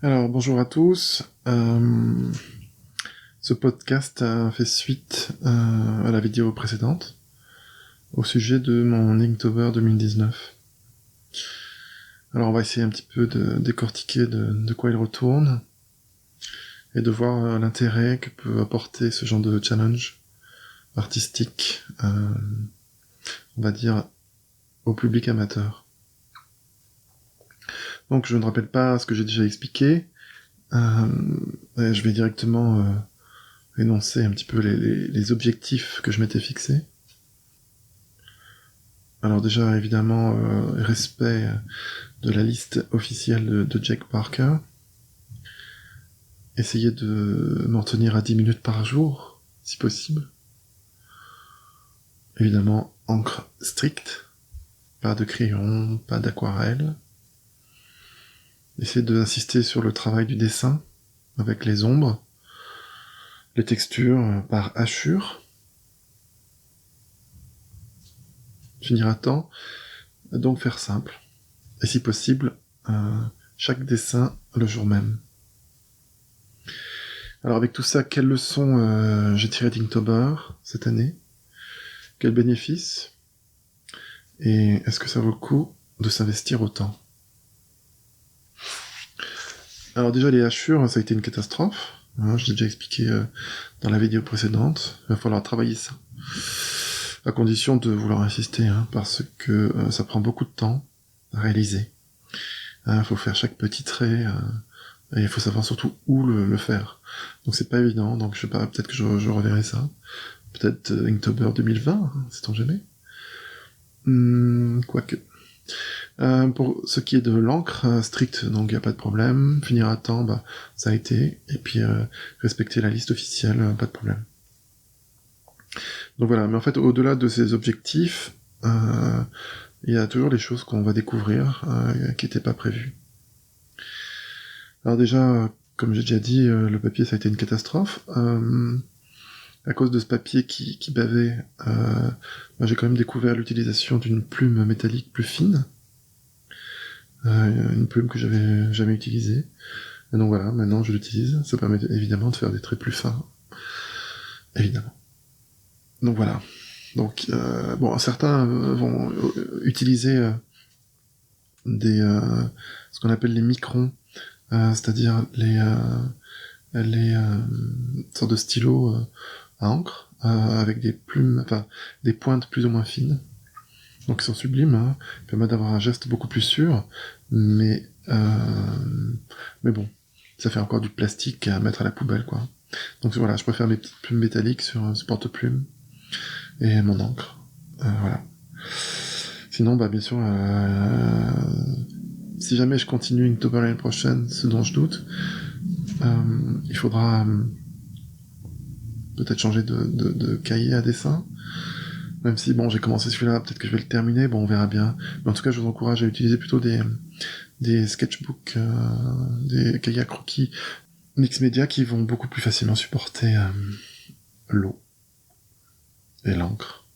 Alors, bonjour à tous. Ce podcast a fait suite à la vidéo précédente au sujet de mon Inktober 2019. Alors, on va essayer un petit peu de décortiquer de quoi il retourne et de voir l'intérêt que peut apporter ce genre de challenge artistique, on va dire, au public amateur. Donc, je ne rappelle pas ce que j'ai déjà expliqué. Je vais directement énoncer un petit peu les objectifs que je m'étais fixés. Alors déjà, évidemment, respect de la liste officielle de Jake Parker. Essayer de m'en tenir à 10 minutes par jour, si possible. Évidemment, encre stricte, pas de crayon, pas d'aquarelle. Essayer d'insister sur le travail du dessin, avec les ombres, les textures par hachure. Finir à temps, donc faire simple. Et si possible, chaque dessin le jour même. Alors avec tout ça, quelles leçons j'ai tiré d'Inktober cette année? Quels bénéfices? Et est-ce que ça vaut le coup de s'investir autant? Alors déjà, les hachures, ça a été une catastrophe. Hein, je l'ai déjà expliqué dans la vidéo précédente. Il va falloir travailler ça. À condition de vouloir insister, hein, parce que ça prend beaucoup de temps à réaliser. Il faut faire chaque petit trait, et il faut savoir surtout où le faire. Donc c'est pas évident, donc je sais pas, peut-être que je reverrai ça. Peut-être Inktober 2020, hein, sait-on jamais. Quoique. Pour ce qui est de l'encre stricte, donc il n'y a pas de problème. Finir à temps, bah, ça a été. Et puis respecter la liste officielle, pas de problème. Donc voilà, mais en fait, au-delà de ces objectifs, il y a toujours les choses qu'on va découvrir qui n'étaient pas prévues. Alors déjà, comme j'ai déjà dit, le papier, ça a été une catastrophe. À cause de ce papier qui bavait, j'ai quand même découvert l'utilisation d'une plume métallique plus fine. Une plume que j'avais jamais utilisée. Et donc voilà, maintenant je l'utilise. Ça permet évidemment de faire des traits plus fins. Évidemment. Donc voilà. Donc, bon, certains vont utiliser ce qu'on appelle les microns, c'est-à-dire les sortes de stylos à encre, avec des plumes, enfin, des pointes plus ou moins fines. Donc ils sont sublimes, hein, permettent d'avoir un geste beaucoup plus sûr, mais bon, ça fait encore du plastique à mettre à la poubelle, quoi. Donc voilà, je préfère mes petites plumes métalliques sur ce porte-plume et mon encre. Voilà. Sinon, bah bien sûr, si jamais je continue Inktober l'année prochaine, ce dont je doute, il faudra peut-être changer de cahier à dessin. Même si, bon, j'ai commencé celui-là, peut-être que je vais le terminer, bon, on verra bien. Mais en tout cas, je vous encourage à utiliser plutôt des sketchbooks, des cahiers à croquis mix média qui vont beaucoup plus facilement supporter l'eau et l'encre.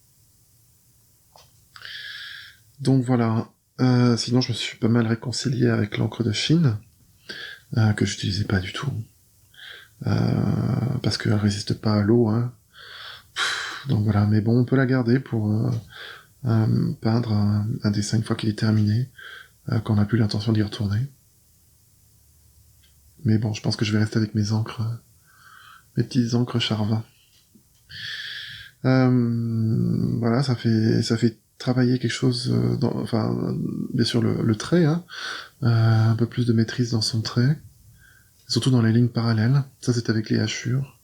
Donc voilà. Sinon, je me suis pas mal réconcilié avec l'encre de Chine, que j'utilisais pas du tout. Parce qu'elle résiste pas à l'eau, hein. Donc voilà, mais bon, on peut la garder pour peindre un dessin une fois qu'il est terminé, quand on n'a plus l'intention d'y retourner. Mais bon, je pense que je vais rester avec mes encres, mes petites encres Charvin. Voilà, ça fait travailler quelque chose, enfin, bien sûr le trait, hein, un peu plus de maîtrise dans son trait, surtout dans les lignes parallèles. Ça, c'est avec les hachures.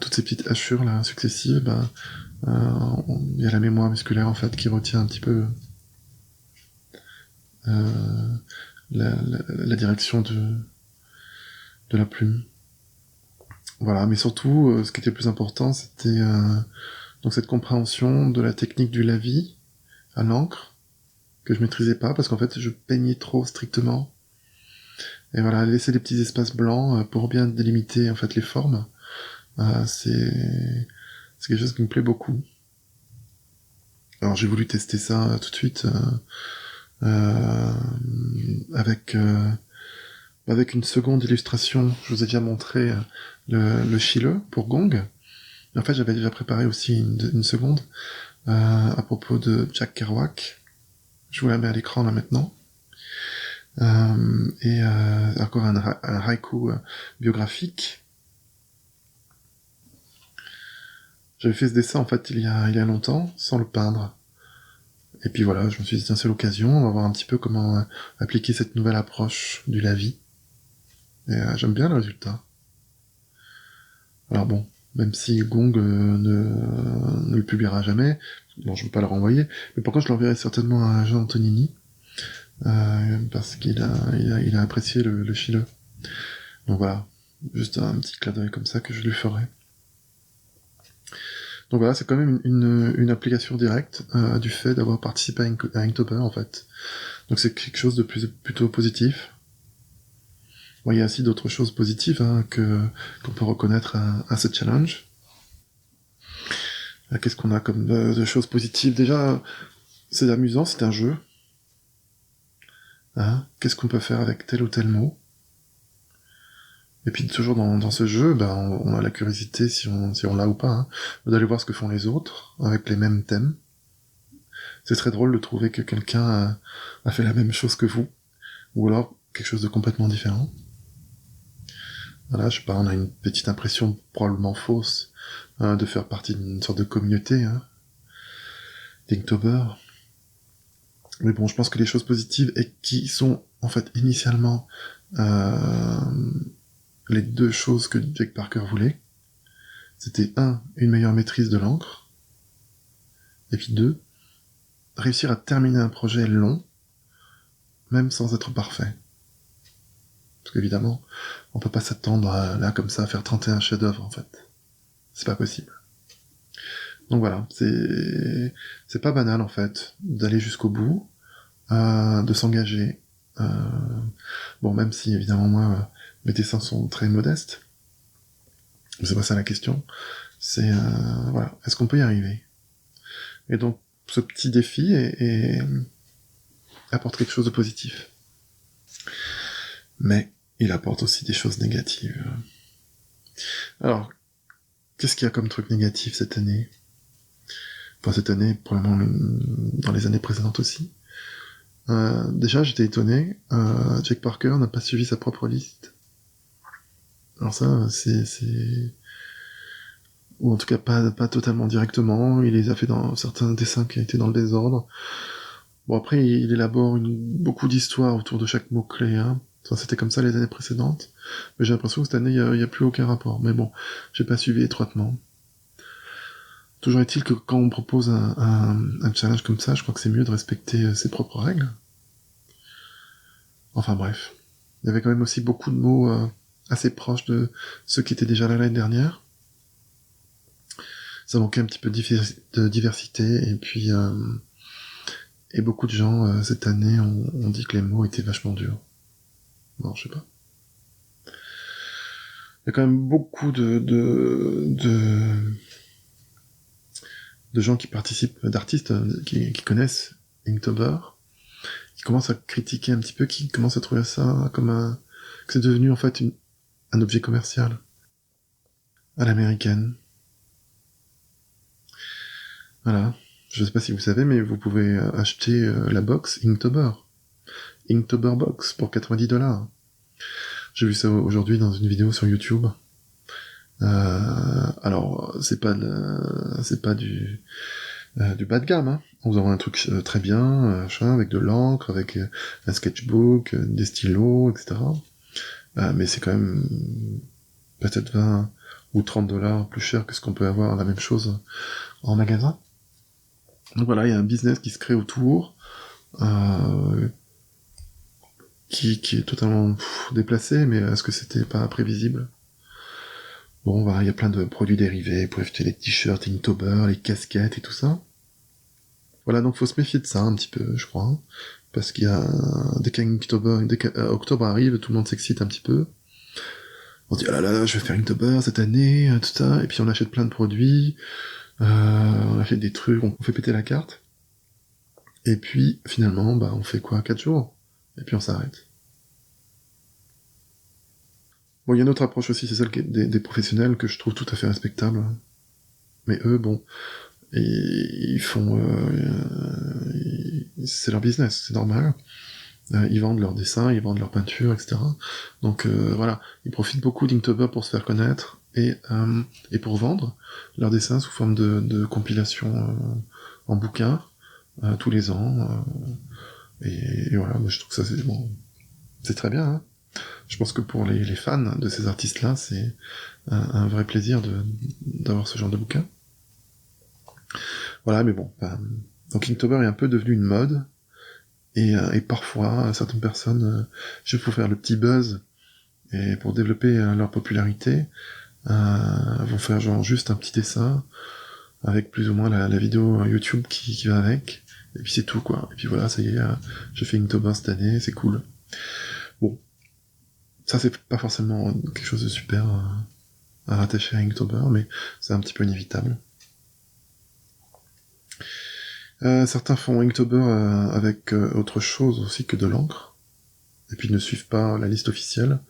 Toutes ces petites hachures là successives, il y a la mémoire musculaire en fait qui retient un petit peu la direction de la plume. Voilà, mais surtout, ce qui était le plus important, c'était donc cette compréhension de la technique du lavis à l'encre, que je maîtrisais pas, parce qu'en fait, je peignais trop strictement. Et voilà, laisser des petits espaces blancs pour bien délimiter en fait les formes, c'est quelque chose qui me plaît beaucoup. Alors j'ai voulu tester ça tout de suite avec avec une seconde illustration. Je vous ai déjà montré le Chile pour Gong. En fait, j'avais déjà préparé aussi une seconde à propos de Jack Kerouac. Je vous la mets à l'écran là maintenant. Et encore un haïku biographique. J'avais fait ce dessin en fait il y a longtemps, sans le peindre. Et puis voilà, je me suis dit tiens, c'est l'occasion, on va voir un petit peu comment appliquer cette nouvelle approche du la vie. Et j'aime bien le résultat. Alors bon, même si Gong ne le publiera jamais, bon, je ne veux pas le renvoyer, mais par contre je l'enverrai certainement à Jean Antonini, parce qu'il a apprécié le Chile. Donc voilà, juste un petit clin d'œil comme ça que je lui ferai. Donc voilà, c'est quand même une application directe du fait d'avoir participé à Inktober en fait. Donc c'est quelque chose de plutôt positif. Bon, il y a aussi d'autres choses positives qu'on peut reconnaître à ce challenge. Qu'est-ce qu'on a comme de choses positives? Déjà, c'est amusant, c'est un jeu. Qu'est-ce qu'on peut faire avec tel ou tel mot? Et puis toujours dans ce jeu, on a la curiosité, si on l'a ou pas, d'aller voir ce que font les autres avec les mêmes thèmes. C'est très drôle de trouver que quelqu'un a fait la même chose que vous, ou alors quelque chose de complètement différent. Voilà, je sais pas, on a une petite impression probablement fausse de faire partie d'une sorte de communauté, d'Inktober. Mais bon, je pense que les choses positives et qui sont en fait initialement les deux choses que Jake Parker voulait, c'était une meilleure maîtrise de l'encre, et puis 2, réussir à terminer un projet long, même sans être parfait. Parce qu'évidemment, on peut pas s'attendre là comme ça à faire 31 chefs-d'œuvre en fait. C'est pas possible. Donc voilà, c'est pas banal en fait d'aller jusqu'au bout, de s'engager. Bon, même si évidemment moi mes dessins sont très modestes, c'est pas ça la question. C'est voilà, est-ce qu'on peut y arriver? Et donc ce petit défi apporte quelque chose de positif. Mais il apporte aussi des choses négatives. Alors, qu'est-ce qu'il y a comme truc négatif cette année? Enfin, cette année, probablement dans les années précédentes aussi. Déjà, j'étais étonné, Jake Parker n'a pas suivi sa propre liste. Alors ça, c'est... Ou en tout cas pas totalement directement, il les a fait dans certains dessins qui étaient dans le désordre. Bon, après, il élabore beaucoup d'histoires autour de chaque mot-clé, Enfin, c'était comme ça les années précédentes, mais j'ai l'impression que cette année, il y a plus aucun rapport. Mais bon, j'ai pas suivi étroitement. Toujours est-il que quand on propose un challenge comme ça, je crois que c'est mieux de respecter ses propres règles. Enfin bref. Il y avait quand même aussi beaucoup de mots assez proches de ceux qui étaient déjà là l'année dernière. Ça manquait un petit peu de diversité, et puis et beaucoup de gens cette année ont dit que les mots étaient vachement durs. Non, je sais pas. Il y a quand même beaucoup de gens qui participent, d'artistes qui connaissent Inktober, qui commencent à critiquer un petit peu, qui commencent à trouver ça comme que c'est devenu en fait un objet commercial à l'américaine. Voilà. Je sais pas si vous savez, mais vous pouvez acheter la box Inktober. Inktober Box pour $90. J'ai vu ça aujourd'hui dans une vidéo sur YouTube. Alors, c'est pas du bas de gamme, On vous envoie un truc très bien, avec de l'encre, avec un sketchbook, des stylos, etc. Mais c'est quand même peut-être 20 ou $30 plus cher que ce qu'on peut avoir la même chose en magasin. Donc voilà, il y a un business qui se crée autour, qui est totalement déplacé, mais est-ce que c'était pas prévisible? Bon, voilà, il y a plein de produits dérivés, vous pouvez acheter les t-shirts Inktober, les casquettes et tout ça. Voilà, donc faut se méfier de ça un petit peu, je crois, parce qu'il y a dès qu'octobre arrive, tout le monde s'excite un petit peu. On se dit, oh là là, je vais faire Inktober cette année, tout ça, et puis on achète plein de produits, on achète des trucs, on fait péter la carte, et puis finalement, on fait quoi, 4 jours, et puis on s'arrête. Bon, il y a une autre approche aussi, c'est celle des professionnels que je trouve tout à fait respectable. Mais eux, bon, ils font... c'est leur business, c'est normal. Ils vendent leurs dessins, ils vendent leurs peintures, etc. Donc voilà, ils profitent beaucoup d'Inktober pour se faire connaître et pour vendre leurs dessins sous forme de compilation en bouquin tous les ans. Et voilà, moi je trouve que ça c'est bon, c'est très bien. Hein. Je pense que pour les fans de ces artistes-là, c'est un vrai plaisir d'avoir ce genre de bouquin. Voilà, mais bon. Donc Inktober est un peu devenu une mode. Et parfois, certaines personnes, juste pour faire le petit buzz et pour développer leur popularité, vont faire genre juste un petit dessin avec plus ou moins la vidéo YouTube qui va avec. Et puis c'est tout, quoi. Et puis voilà, ça y est, j'ai fait Inktober cette année, c'est cool. Bon. Ça, c'est pas forcément quelque chose de super à rattacher à Inktober, mais c'est un petit peu inévitable. Certains font Inktober avec autre chose aussi que de l'encre, et puis ne suivent pas la liste officielle,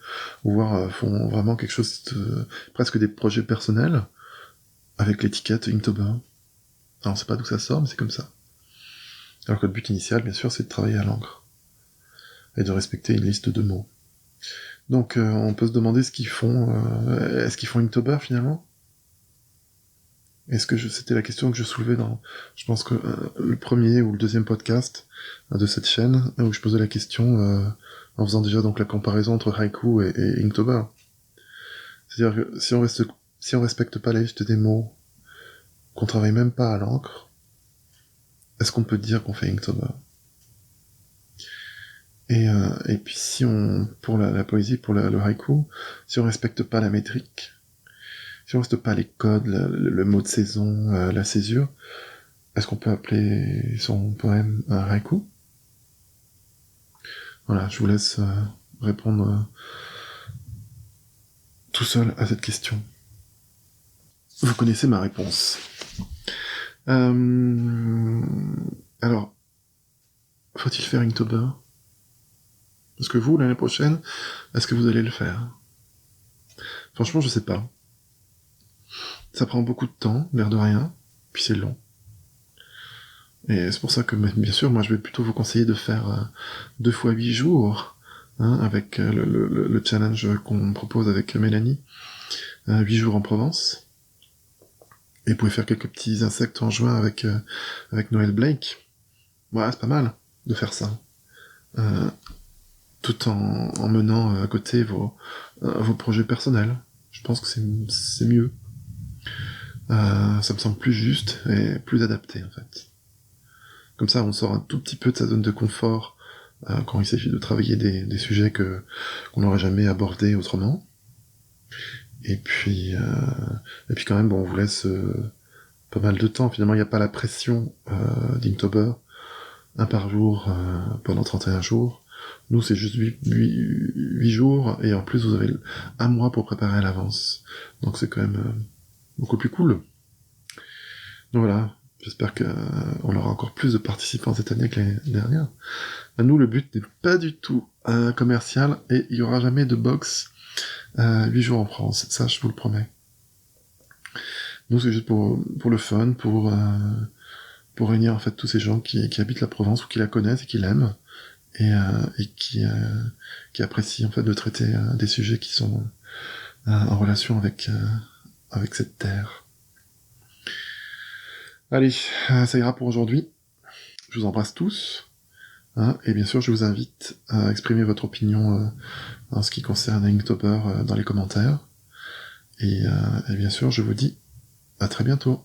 ou voire font vraiment quelque chose de presque des projets personnels avec l'étiquette Inktober. Alors on sait pas d'où ça sort, mais c'est comme ça. Alors que le but initial, bien sûr, c'est de travailler à l'encre et de respecter une liste de mots. Donc on peut se demander ce qu'ils font. Est-ce qu'ils font Inktober finalement ? Est-ce que c'était la question que je soulevais dans, je pense que le premier ou le deuxième podcast de cette chaîne, où je posais la question en faisant déjà donc la comparaison entre Haiku et Inktober. C'est-à-dire que si on respecte pas la liste des mots, qu'on travaille même pas à l'encre, est-ce qu'on peut dire qu'on fait Inktober ? Et puis si on, pour la poésie, pour le Haiku, si on respecte pas la métrique, si on respecte pas les codes, le mot de saison, la césure, est-ce qu'on peut appeler son poème un Haiku ? Voilà, je vous laisse répondre tout seul à cette question. Vous connaissez ma réponse. Alors, faut-il faire Inktober ? Est-ce que vous, l'année prochaine, est-ce que vous allez le faire ? Franchement, je sais pas. Ça prend beaucoup de temps, l'air de rien, puis c'est long. Et c'est pour ça que, bien sûr, moi je vais plutôt vous conseiller de faire 2 fois 8 jours, hein, avec le challenge qu'on propose avec Mélanie, 8 jours en Provence. Et vous pouvez faire quelques petits insectes en juin avec Noël Blake. Voilà, c'est pas mal de faire ça. Tout en menant à côté vos projets personnels. Je pense que c'est mieux. Ça me semble plus juste et plus adapté, en fait. Comme ça, on sort un tout petit peu de sa zone de confort quand il s'agit de travailler des sujets qu'on n'aurait jamais abordés autrement. Et puis quand même, bon, on vous laisse pas mal de temps. Finalement, il n'y a pas la pression d'Inktober, 1 par jour pendant 31 jours. Nous, c'est juste 8 jours, et en plus, vous avez 1 mois pour préparer à l'avance. Donc c'est quand même beaucoup plus cool. Donc voilà, j'espère qu'on aura encore plus de participants cette année que l'année dernière. Nous, le but n'est pas du tout commercial, et il n'y aura jamais de box 8 jours en France, ça je vous le promets. Nous, c'est juste pour le fun, pour réunir en fait tous ces gens qui habitent la Provence ou qui la connaissent et qui l'aiment, et qui apprécient en fait de traiter des sujets qui sont en relation avec cette terre. Allez, ça ira pour aujourd'hui. Je vous embrasse tous. Hein, et bien sûr, je vous invite à exprimer votre opinion en ce qui concerne Inktober dans les commentaires. Et bien sûr, je vous dis à très bientôt.